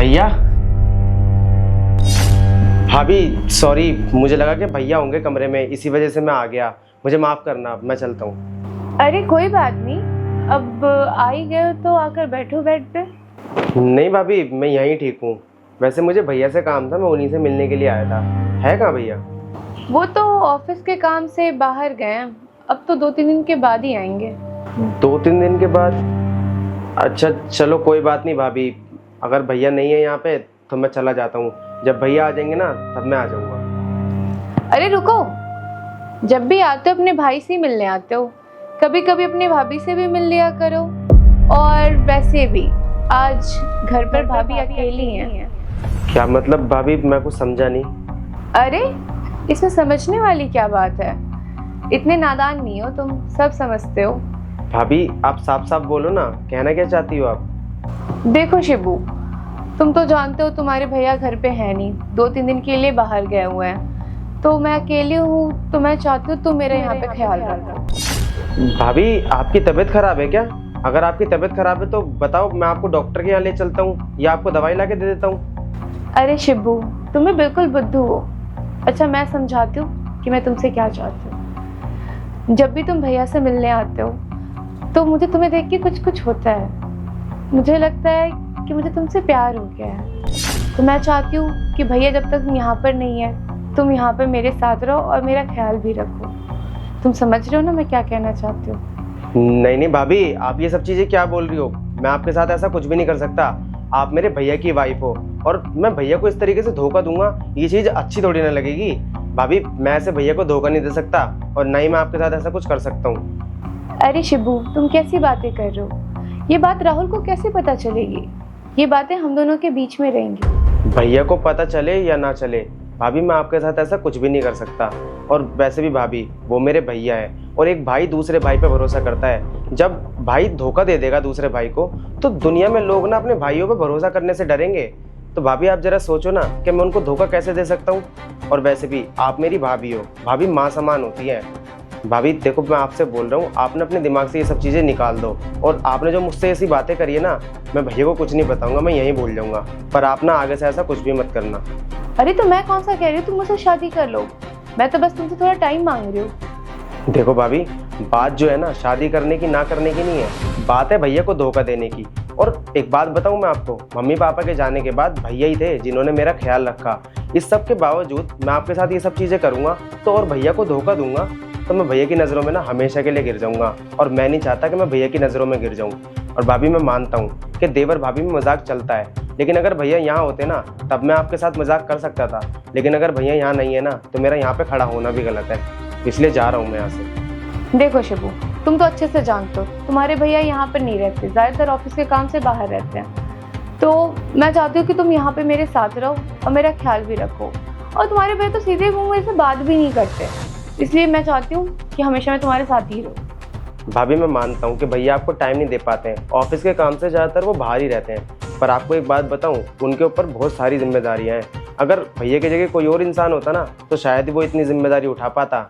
भैया। भाभी सॉरी, मुझे लगा कि भैया होंगे कमरे में, इसी वजह से मैं आ गया। मुझे माफ करना, मैं चलता हूँ। अरे कोई बात नहीं, अब आ ही गए हो तो आकर बैठो बेड पे। नहीं भाभी, मैं यहीं ठीक हूँ। वैसे मुझे भैया से काम था, मैं उन्हीं से मिलने के लिए आया था। है कहाँ भैया? वो तो ऑफिस के काम से बाहर गए हैं, अब तो 2-3 दिन के बाद ही आएंगे। 2-3 दिन के बाद? अच्छा चलो कोई बात नहीं भाभी, अगर भैया नहीं है यहाँ पे तो मैं चला जाता हूँ। जब भैया आ जाएंगे ना तब मैं आ जाऊँगा। अरे रुको, जब भी आते हो अपने भाई से ही मिलने आते हो, कभी कभी अपनी भाभी से भी मिल लिया करो। और वैसे भी आज घर पर भाभी अकेली हैं। क्या मतलब भाभी, मैं कुछ समझा नहीं। अरे इसमें समझने वाली क्या बात है, इतने नादान नहीं हो तुम, सब समझते हो। भाभी आप साफ साफ बोलो ना, कहना क्या चाहती हो आप? देखो शिबू, तुम तो जानते हो तुम्हारे भैया घर पे है नहीं, 2-3 दिन के लिए बाहर गए हुए हैं, तो मैं अकेली हूँ, तो मैं चाहती हूँ तुम मेरे यहाँ पे ख्याल रखो। भाभी आपकी तबीयत खराब है क्या? अगर आपकी तबीयत खराब है तो बताओ, मैं आपको डॉक्टर के यहाँ ले चलता हूँ या आपको दवाई ला के दे देता हूँ। अरे शिबू, तुम्हें बिल्कुल बुद्धू हो। अच्छा मैं समझाती हूँ कि मैं तुमसे क्या चाहती हूँ। जब भी तुम भैया से मिलने आते हो तो मुझे तुम्हें देख के कुछ कुछ होता है। मुझे लगता है कि मुझे तुमसे प्यार हो गया है। तो मैं चाहती हूँ कि भैया जब तक यहाँ पर नहीं है, तुम यहाँ पर मेरे साथ रहो और मेरा ख्याल भी रखो। तुम समझ रहे हो ना मैं क्या कहना चाहती हूँ? नहीं नहीं भाभी, आप ये सब चीजें क्या बोल रही हो? मैं आपके साथ ऐसा कुछ भी नहीं कर सकता। आप मेरे भैया की वाइफ हो और मैं भैया को इस तरीके से धोखा दूंगा, ये चीज अच्छी थोड़ी ना लगेगी। भाभी मैं ऐसे भैया को धोखा नहीं दे सकता और ना ही मैं आपके साथ ऐसा कुछ कर सकता हूँ। अरे शिबू, तुम कैसी बातें कर रहे हो? ये बात राहुल को कैसे पता चलेगी? ये बातें हम दोनों के बीच में रहेंगी। भैया को पता चले या ना चले, भाभी मैं आपके साथ ऐसा कुछ भी नहीं कर सकता। और वैसे भी भाभी, वो मेरे भैया है और एक भाई दूसरे भाई पे भरोसा करता है। जब भाई धोखा दे देगा दूसरे भाई को तो दुनिया में लोग ना अपने भाइयों पे भरोसा करने से डरेंगे। तो भाभी आप जरा सोचो ना कि मैं उनको धोखा कैसे दे सकता हूँ। और वैसे भी आप मेरी भाभी हो, भाभी माँ समान होती है। भाभी देखो, मैं आपसे बोल रहा हूँ, आपने अपने दिमाग से ये सब चीज़ें निकाल दो। और आपने जो मुझसे ऐसी बातें करी है ना, मैं भैया को कुछ नहीं बताऊंगा, मैं यहीं भूल जाऊंगा। पर आप ना आगे से ऐसा कुछ भी मत करना। अरे तो मैं कौन सा कह रही हूँ तुम मुझसे शादी कर लो, मैं तो बस तुमसे थोड़ा टाइम मांग रही हूँ। देखो भाभी, बात जो है ना शादी करने की ना करने की नहीं है, बात है भैया को धोखा देने की। और एक बात बताऊं मैं आपको, मम्मी पापा के जाने के बाद भैया ही थे जिन्होंने मेरा ख्याल रखा। इस सब के बावजूद मैं आपके साथ ये सब चीज़ें करूंगा तो और भैया को धोखा दूंगा तो मैं भैया की नज़रों में ना हमेशा के लिए गिर जाऊंगा। और मैं नहीं चाहता कि मैं भैया की नज़रों में गिर जाऊं। और भाभी मैं मानता हूँ कि देवर भाभी में मजाक चलता है, लेकिन अगर भैया यहाँ होते ना तब मैं आपके साथ मजाक कर सकता था। लेकिन अगर भैया यहाँ नहीं है ना तो मेरा यहाँ पे खड़ा होना भी गलत है, इसलिए जा रहा हूँ मैं यहाँ से। देखो शिबू, तुम तो अच्छे से जानते हो तुम्हारे भैया यहाँ पर नहीं रहते, ज़्यादातर ऑफिस के काम से बाहर रहते हैं। तो मैं चाहती हूँ कि तुम यहाँ पे मेरे साथ रहो और मेरा ख्याल भी रखो। और तुम्हारे भैया तो सीधे मुंह में से बात भी नहीं करते, इसलिए मैं चाहती हूँ कि हमेशा मैं तुम्हारे साथ ही रहूँ। भाभी मैं मानता हूँ कि भैया आपको टाइम नहीं दे पाते हैं, ऑफिस के काम से ज़्यादातर वो बाहर ही रहते हैं। पर आपको एक बात बताऊँ, उनके ऊपर बहुत सारी जिम्मेदारियाँ हैं। अगर भैया की जगह कोई और इंसान होता ना तो शायद ही वो इतनी जिम्मेदारी उठा पाता।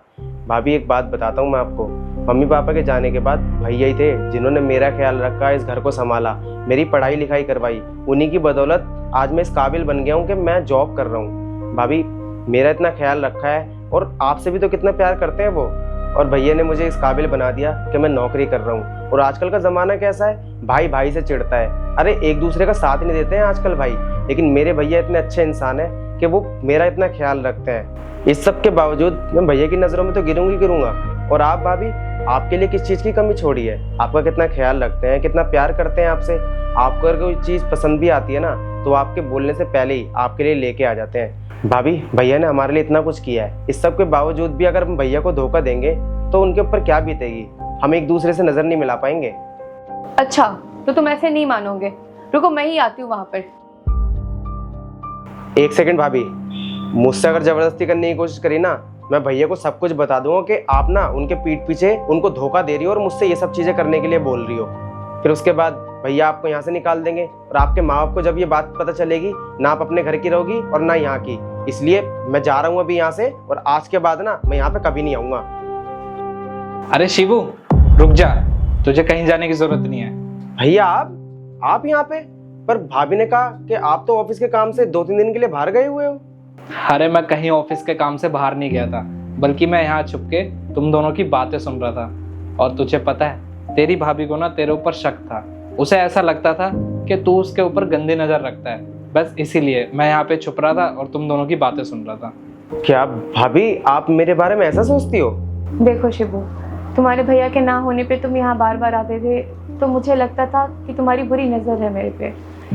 भाभी एक बात बताता हूँ मैं आपको, मम्मी पापा के जाने के बाद भैया ही थे जिन्होंने मेरा ख्याल रखा, इस घर को संभाला, मेरी पढ़ाई लिखाई करवाई। उन्हीं की बदौलत आज मैं इस काबिल बन गया हूँ कि मैं जॉब कर रहा हूँ। भाभी मेरा इतना ख्याल रखा है और आपसे भी तो कितना प्यार करते हैं वो। और भैया ने मुझे इस काबिल बना दिया कि मैं नौकरी कर रहा हूँ। और आजकल का ज़माना कैसा है, भाई भाई से चिढ़ता है। अरे एक दूसरे का साथ नहीं देते हैं आजकल भाई, लेकिन मेरे भैया इतने अच्छे इंसान हैं कि वो मेरा इतना ख्याल रखते हैं। इस सब के बावजूद मैं भैया की नज़रों में तो गिरूंगा। और आप भाभी, आपके लिए किस चीज़ की कमी छोड़ी है? आपका कितना ख्याल रखते हैं, कितना प्यार करते हैं आपसे। आपको अगर कोई चीज़ पसंद भी आती है ना तो आपके बोलने से पहले ही आपके लिए लेके आ जाते हैं। भाभी भैया ने हमारे लिए इतना कुछ किया है, इस सब के बावजूद भी अगर हम भैया को धोखा देंगे तो उनके ऊपर क्या बीतेगी? हम एक दूसरे से नज़र नहीं मिला पाएंगे। अच्छा तो तुम ऐसे नहीं मानोगे, रुको मैं ही आती हूँ वहाँ पर। एक सेकंड भाभी, मुझसे अगर ज़बरदस्ती करने की कोशिश करी ना, मैं भैया को सब कुछ बता दूंगा कि आप ना उनके पीठ पीछे उनको धोखा दे रही हो और मुझसे ये सब चीज़ें करने के लिए बोल रही हो। फिर उसके बाद भैया आपको यहाँ से निकाल देंगे और आपके माँ बाप को जब ये बात पता चलेगी ना आप अपने घर की रहोगी और ना यहाँ की। इसलिए मैं जा रहा हूँ अभी यहाँ से, और आज के बाद ना मैं यहाँ पे कभी नहीं आऊँगा। अरे शिवू रुक जा, तुझे कहीं जाने की जरूरत नहीं है। भैया आप यहाँ पे? पर भाभी ने कहा कि आप तो ऑफिस के काम से 2-3 दिन के लिए बाहर गए हुए हो। अरे मैं कहीं ऑफिस के काम से बाहर नहीं गया था, बल्कि मैं यहाँ छुप के तुम दोनों की बातें सुन रहा था। और तुझे पता है, तेरी भाभी को ना तेरे ऊपर शक था। उसे ऐसा लगता था कि तू उसके ऊपर गंदी नजर रखता है। बस इसीलिए मैं यहाँ पे छुप रहा था और तुम दोनों की बातें सुन रहा था। क्या भाभी, आप मेरे बारे में ऐसा सोचती हो? देखो शिबू, तुम्हारे भैया के ना होने पे तुम यहाँ बार बार आते थे, तो मुझे लगता था कि तुम्हारी बुरी नज़र है मेरे पे,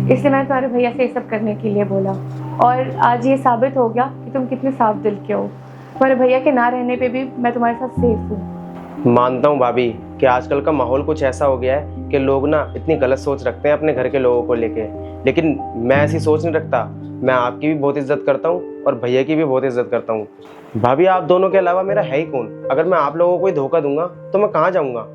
इसलिए मैंने तुम्हारे भैया से ये सब करने के लिए बोला। और आज ये साबित हो गया कि तुम कितने साफ दिल के हो। तुम्हारे भैया के ना रहने पे भी मैं तुम्हारे साथ सेफ हूँ। मानता हूँ भाभी कि आजकल का माहौल कुछ ऐसा हो गया है कि लोग ना इतनी गलत सोच रखते हैं अपने घर के लोगों को लेके, लेकिन मैं ऐसी सोच नहीं रखता। मैं आपकी भी बहुत इज्जत करता हूँ और भैया की भी बहुत इज्जत करता हूँ। भाभी, आप दोनों के अलावा मेरा है ही कौन? अगर मैं आप लोगों को ही धोखा दूंगा तो मैं कहाँ जाऊँगा?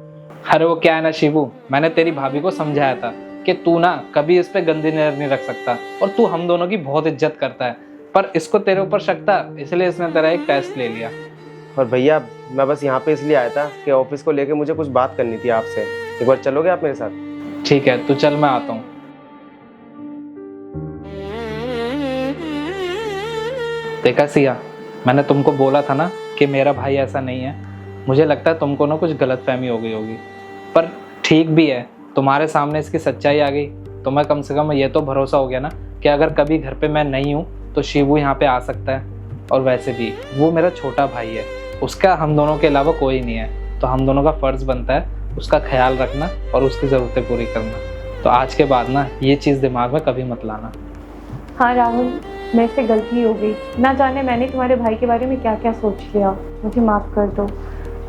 अरे वो क्या है ना शिवू, मैंने तेरी भाभी को समझाया था कि तू ना कभी इस पे गंदी नजर नहीं रख सकता और तू हम दोनों की बहुत इज्जत करता है, पर इसको तेरे ऊपर शक था, इसलिए इसने तेरा एक टेस्ट ले लिया। और भैया, मैं बस यहाँ पे इसलिए आया था कि ऑफिस को लेके मुझे कुछ बात करनी थी आपसे। एक बार चलोगे आप मेरे साथ? ठीक है, तू चल, मैं आता हूँ। देखा सिया, मैंने तुमको बोला था ना कि मेरा भाई ऐसा नहीं है। मुझे लगता है तुमको ना कुछ गलतफहमी हो गई होगी, पर ठीक भी है, तुम्हारे सामने इसकी सच्चाई आ गई तो मैं कम से कम ये तो भरोसा हो गया ना कि अगर कभी घर पे मैं नहीं हूँ तो शिवू यहाँ पे आ सकता है। और वैसे भी वो मेरा छोटा भाई है, उसका हम दोनों के अलावा कोई नहीं है, तो हम दोनों का फ़र्ज़ बनता है उसका ख्याल रखना और उसकी ज़रूरतें पूरी करना। तो आज के बाद ना ये चीज़ दिमाग में कभी मत लाना। हाँ राहुल, मेरे से गलती हो गई, ना जाने मैंने तुम्हारे भाई के बारे में क्या क्या सोच लिया, मुझे माफ़ कर दो।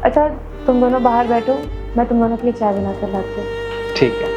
अच्छा, तुम दोनों बाहर बैठो, मैं तुम दोनों के लिए चाय बना कर लाती हूँ। ठीक है।